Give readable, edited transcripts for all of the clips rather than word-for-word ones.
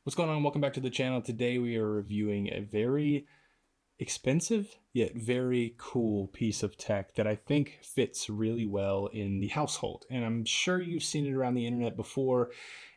What's going on? Welcome back to the channel. Today we are reviewing a very expensive yet very cool piece of tech that I think fits really well in the household. And I'm sure you've seen it around the internet before,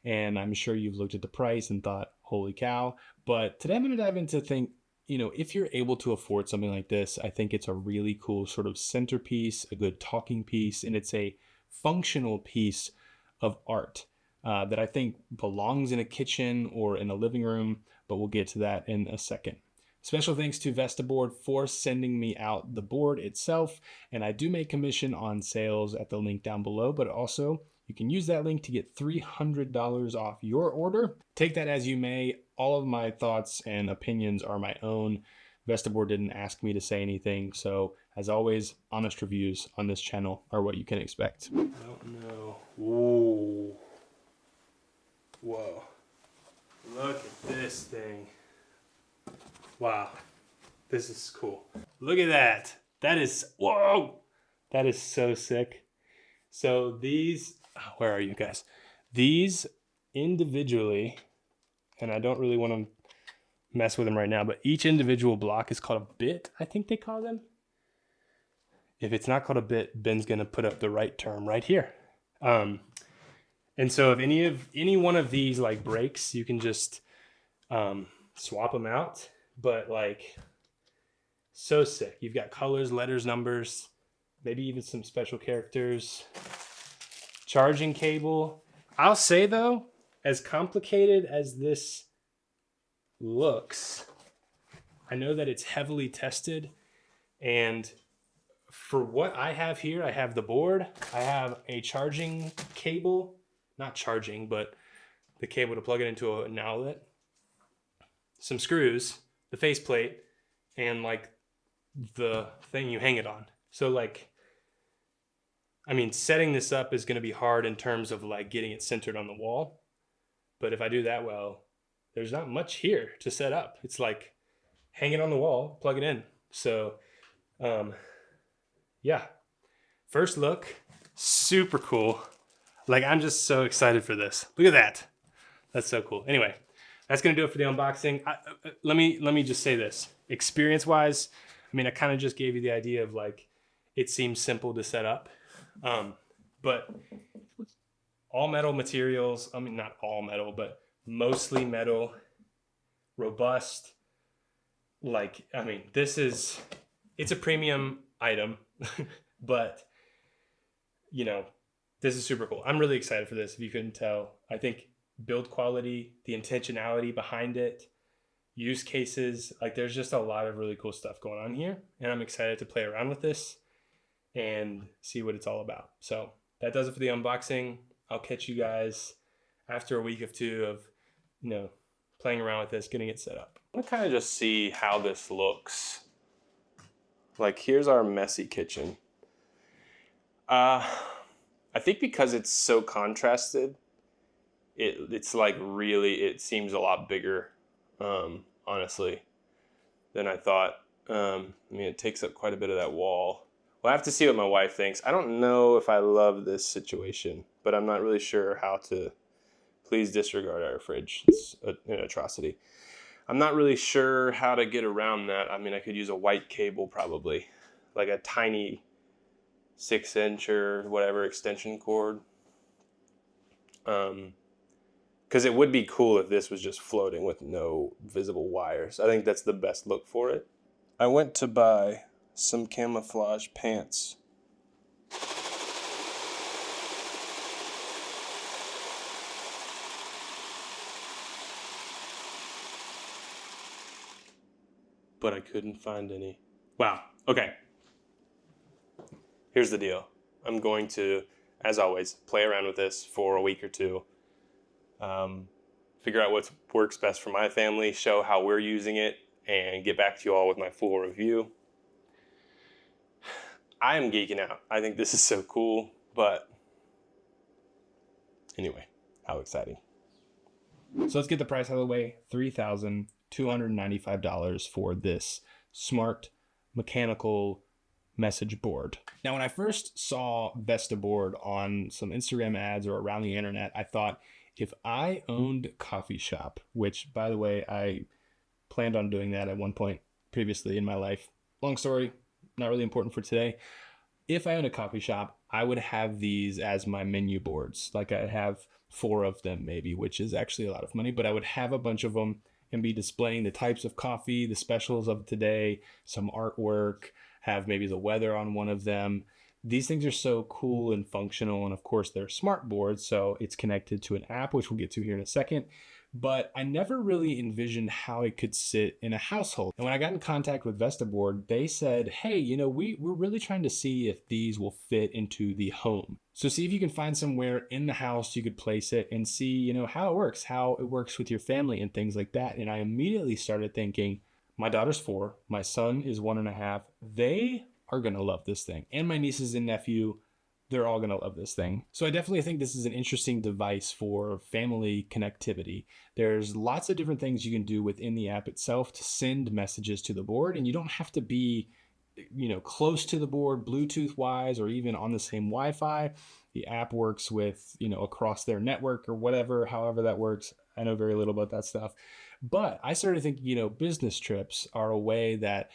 and I'm sure you've looked at the price and thought, holy cow. But today I'm going to dive into if you're able to afford something like this, I think it's a really cool sort of centerpiece, a good talking piece, and it's a functional piece of art. That I think belongs in a kitchen or in a living room, but we'll get to that in a second. Special thanks to Vestaboard for sending me out the board itself, and I do make commission on sales at the link down below, but also you can use that link to get $300 off your order. Take that as you may. All of my thoughts and opinions are my own. Vestaboard didn't ask me to say anything, so as always, honest reviews on this channel are what you can expect. I don't know. Whoa. Whoa, look at this thing. Wow, this is cool. Look at that. That is, whoa, that is so sick. So these, where are you guys? These individually, and I don't really want to mess with them right now, but each individual block is called a bit, I think they call them. If it's not called a bit, Ben's gonna put up the right term right here. And so if any one of these like breaks, you can just swap them out. But like, so sick. You've got colors, letters, numbers, maybe even some special characters. Charging cable. I'll say though, as complicated as this looks, I know that it's heavily tested. And for what I have here, I have the board. I have a charging cable. Not charging, but the cable to plug it into an outlet, some screws, the faceplate, and like the thing you hang it on. So like, I mean, setting this up is going to be hard in terms of like getting it centered on the wall. But if I do that well, there's not much here to set up. It's like hang it on the wall, plug it in. So yeah, first look, super cool. Like, I'm just so excited for this. Look at that. That's so cool. Anyway, that's going to do it for the unboxing. Let me just say this. Experience-wise, I mean, I kind of just gave you the idea of, like, it seems simple to set up. But all metal materials, I mean, not all metal, but mostly metal, robust. Like, I mean, it's a premium item, but, you know, this is super cool. I'm really excited for this, if you couldn't tell. I think build quality, the intentionality behind it, use cases, like there's just a lot of really cool stuff going on here. And I'm excited to play around with this and see what it's all about. So that does it for the unboxing. I'll catch you guys after a week or two of, playing around with this, getting it set up. I want to kind of just see how this looks. Like, here's our messy kitchen. I think because it's so contrasted, it's like really, it seems a lot bigger, honestly, than I thought. I mean, it takes up quite a bit of that wall. Well, I have to see what my wife thinks. I don't know if I love this situation, but I'm not really sure how to. Please disregard our fridge. It's an atrocity. I'm not really sure how to get around that. I mean, I could use a white cable probably, like a tiny 6-inch or whatever extension cord. Because it would be cool if this was just floating with no visible wires. I think that's the best look for it. I went to buy some camouflage pants. But I couldn't find any. Wow, okay. Here's the deal. I'm going to, as always, play around with this for a week or two. Figure out what works best for my family, show how we're using it, and get back to you all with my full review. I am geeking out. I think this is so cool, but anyway, how exciting. So let's get the price out of the way. $3,295 for this smart mechanical message board. Now, when I first saw Vestaboard on some Instagram ads or around the internet, I thought If I owned a coffee shop, which by the way, I planned on doing that at one point previously in my life. Long story, not really important for today. If I owned a coffee shop, I would have these as my menu boards. Like I have 4 of them maybe, which is actually a lot of money, but I would have a bunch of them and be displaying the types of coffee, the specials of today, some artwork, have maybe the weather on one of them. These things are so cool and functional. And of course, they're smart boards, so it's connected to an app, which we'll get to here in a second. But I never really envisioned how it could sit in a household. And when I got in contact with Vestaboard, they said, hey, we're really trying to see if these will fit into the home. So see if you can find somewhere in the house you could place it and see, how it works with your family and things like that. And I immediately started thinking, my daughter's 4, my son is 1.5. They are going to love this thing. And my nieces and nephew, they're all going to love this thing. So I definitely think this is an interesting device for family connectivity. There's lots of different things you can do within the app itself to send messages to the board. And you don't have to be, close to the board, Bluetooth wise, or even on the same Wi-Fi. The app works with, across their network or whatever, however that works. I know very little about that stuff. But I started thinking, business trips are a way that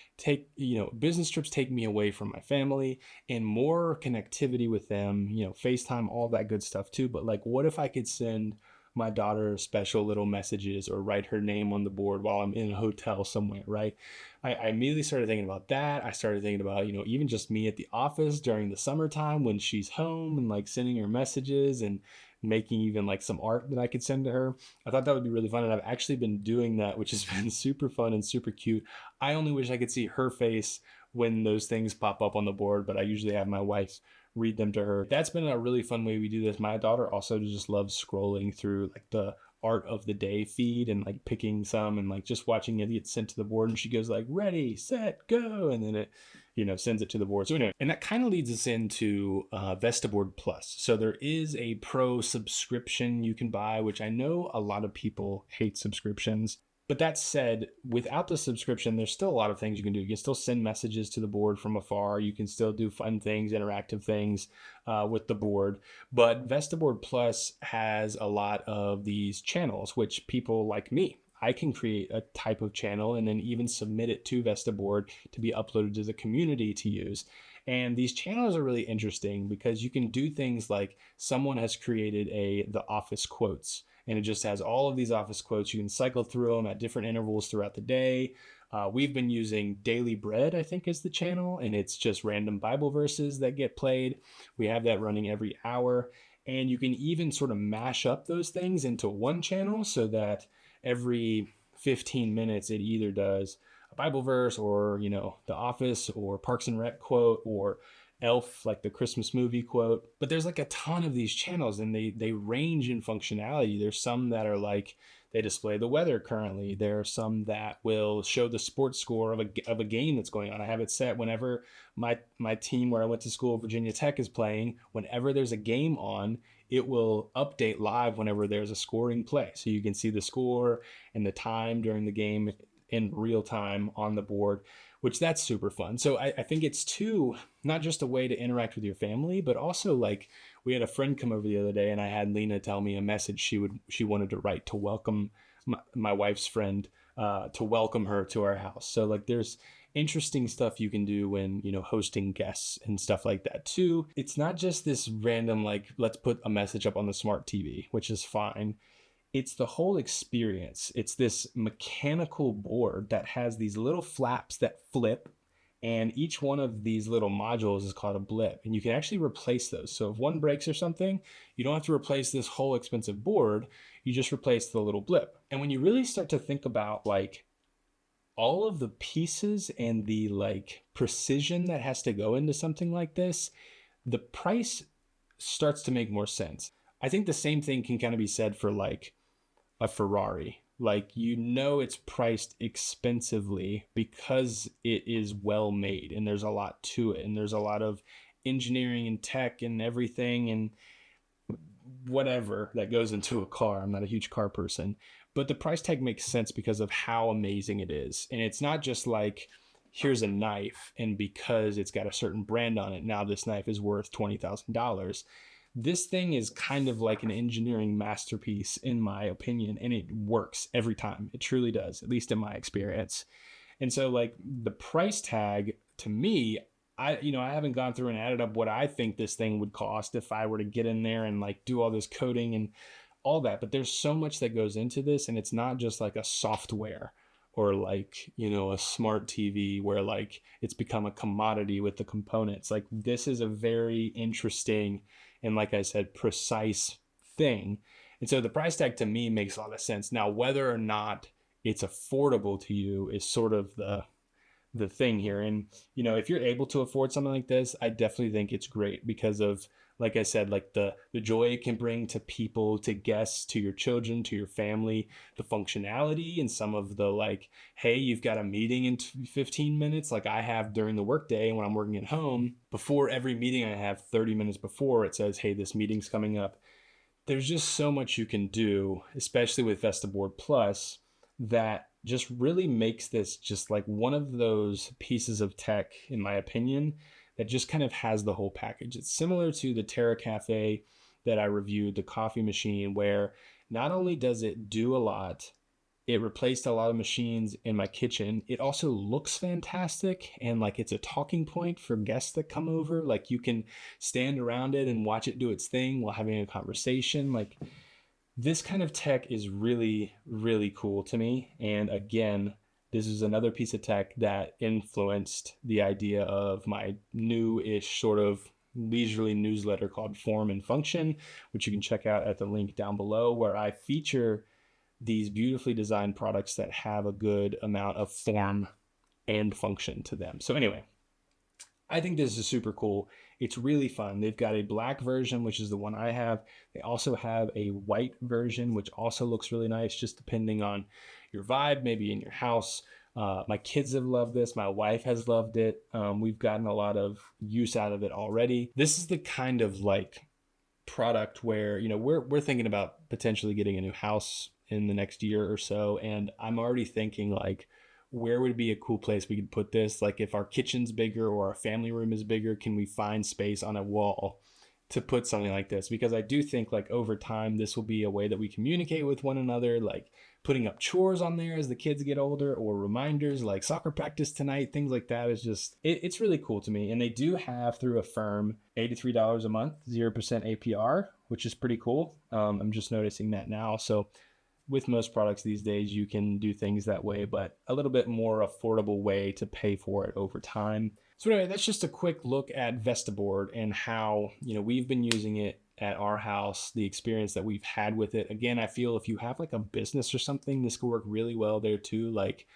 business trips take me away from my family and more connectivity with them, FaceTime, all that good stuff too. But like, what if I could send my daughter special little messages or write her name on the board while I'm in a hotel somewhere, right? I immediately started thinking about that. I started thinking about, even just me at the office during the summertime when she's home and like sending her messages and making even like some art that I could send to her. I thought that would be really fun. And I've actually been doing that, which has been super fun and super cute. I only wish I could see her face when those things pop up on the board, but I usually have my wife read them to her. That's been a really fun way we do this. My daughter also just loves scrolling through like the art of the day feed and like picking some and like just watching it get sent to the board. And she goes like, ready, set, go. And then it, sends it to the board. So anyway, and that kind of leads us into Vestaboard Plus. So there is a pro subscription you can buy, which I know a lot of people hate subscriptions. But that said, without the subscription, there's still a lot of things you can do. You can still send messages to the board from afar. You can still do fun things, interactive things with the board. But Vestaboard Plus has a lot of these channels, which people like me, I can create a type of channel and then even submit it to Vestaboard to be uploaded to the community to use. And these channels are really interesting because you can do things like someone has created the office quotes. And it just has all of these office quotes. You can cycle through them at different intervals throughout the day. We've been using Daily Bread, I think is the channel, and it's just random Bible verses that get played. We have that running every hour. And you can even sort of mash up those things into one channel so that every 15 minutes it either does a Bible verse or, The Office or Parks and Rec quote or Elf, like the Christmas movie quote. But there's like a ton of these channels and they range in functionality. There's some that are like they display the weather currently. There are some that will show the sports score of a game that's going on. I have it set whenever my team where I went to school, Virginia Tech, is playing. Whenever there's a game on, it will update live whenever there's a scoring play. So you can see the score and the time during the game in real time on the board, which that's super fun. So I think it's not just a way to interact with your family, but also like we had a friend come over the other day and I had Lena tell me a message she wanted to write to welcome my wife's friend, to welcome her to our house. So like there's interesting stuff you can do when, hosting guests and stuff like that too. It's not just this random, like, let's put a message up on the smart TV, which is fine. It's the whole experience. It's this mechanical board that has these little flaps that flip, and each one of these little modules is called a blip, and you can actually replace those. So if one breaks or something, you don't have to replace this whole expensive board. You just replace the little blip. And when you really start to think about like all of the pieces and the like precision that has to go into something like this, the price starts to make more sense. I think the same thing can kind of be said for like a Ferrari. Like, it's priced expensively because it is well made and there's a lot to it and there's a lot of engineering and tech and everything and whatever that goes into a car. I'm not a huge car person, but the price tag makes sense because of how amazing it is. And it's not just like, here's a knife and because it's got a certain brand on it, now this knife is worth $20,000. this thing is kind of like an engineering masterpiece in my opinion, and it works every time. It truly does, at least in my experience. And so like the price tag to me, I haven't gone through and added up what I think this thing would cost if I were to get in there and like do all this coding and all that, but there's so much that goes into this, and it's not just like a software or like, a smart TV where like it's become a commodity with the components. Like this is a very interesting and, like I said, precise thing. And so the price tag to me makes a lot of sense. Now, whether or not it's affordable to you is sort of the thing here. And, if you're able to afford something like this, I definitely think it's great because of, like I said, like the joy it can bring to people, to guests, to your children, to your family, the functionality, and some of the like, hey, you've got a meeting in 15 minutes like I have during the workday when I'm working at home. Before every meeting I have 30 minutes before, it says, hey, this meeting's coming up. There's just so much you can do, especially with Vestaboard Plus, that just really makes this just like one of those pieces of tech, in my opinion, that just kind of has the whole package. It's similar to the Terra Cafe that I reviewed, the coffee machine, where not only does it do a lot, it replaced a lot of machines in my kitchen. It also looks fantastic, and like it's a talking point for guests that come over. Like you can stand around it and watch it do its thing while having a conversation. Like this kind of tech is really, really cool to me. And again, this is another piece of tech that influenced the idea of my new-ish sort of leisurely newsletter called Form and Function, which you can check out at the link down below, where I feature these beautifully designed products that have a good amount of form and function to them. So anyway, I think this is super cool. It's really fun. They've got a black version, which is the one I have. They also have a white version, which also looks really nice, just depending on your vibe, maybe in your house. My kids have loved this. My wife has loved it. We've gotten a lot of use out of it already. This is the kind of like product where, we're thinking about potentially getting a new house in the next year or so. And I'm already thinking like, where would be a cool place we could put this? Like if our kitchen's bigger or our family room is bigger, can we find space on a wall to put something like this? Because I do think like over time, this will be a way that we communicate with one another, like putting up chores on there as the kids get older, or reminders like soccer practice tonight, things like that. Is just, it's really cool to me. And they do have, through Affirm, $83 a month, 0% APR, which is pretty cool. I'm just noticing that now. So with most products these days, you can do things that way, but a little bit more affordable way to pay for it over time. So anyway, that's just a quick look at Vestaboard and how, we've been using it at our house, the experience that we've had with it. Again, I feel if you have like a business or something, this could work really well there too. Like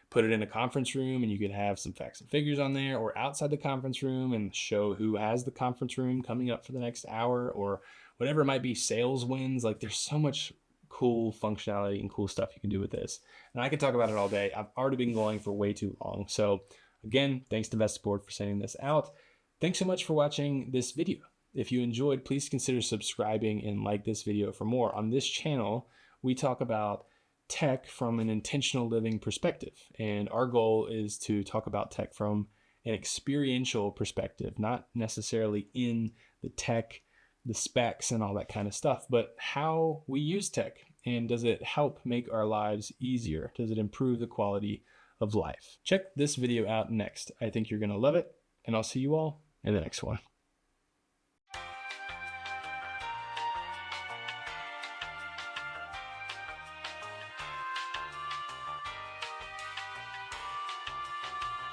put it in a conference room and you could have some facts and figures on there, or outside the conference room and show who has the conference room coming up for the next hour, or whatever it might be, sales wins. Like there's so much cool functionality and cool stuff you can do with this. And I could talk about it all day. I've already been going for way too long. So again, thanks to Vestaboard for sending this out. Thanks so much for watching this video. If you enjoyed, please consider subscribing and like this video for more. On this channel, we talk about tech from an intentional living perspective. And our goal is to talk about tech from an experiential perspective, not necessarily in the tech, the specs and all that kind of stuff, but how we use tech, and does it help make our lives easier? Does it improve the quality of life? Check this video out next. I think you're going to love it, and I'll see you all in the next one.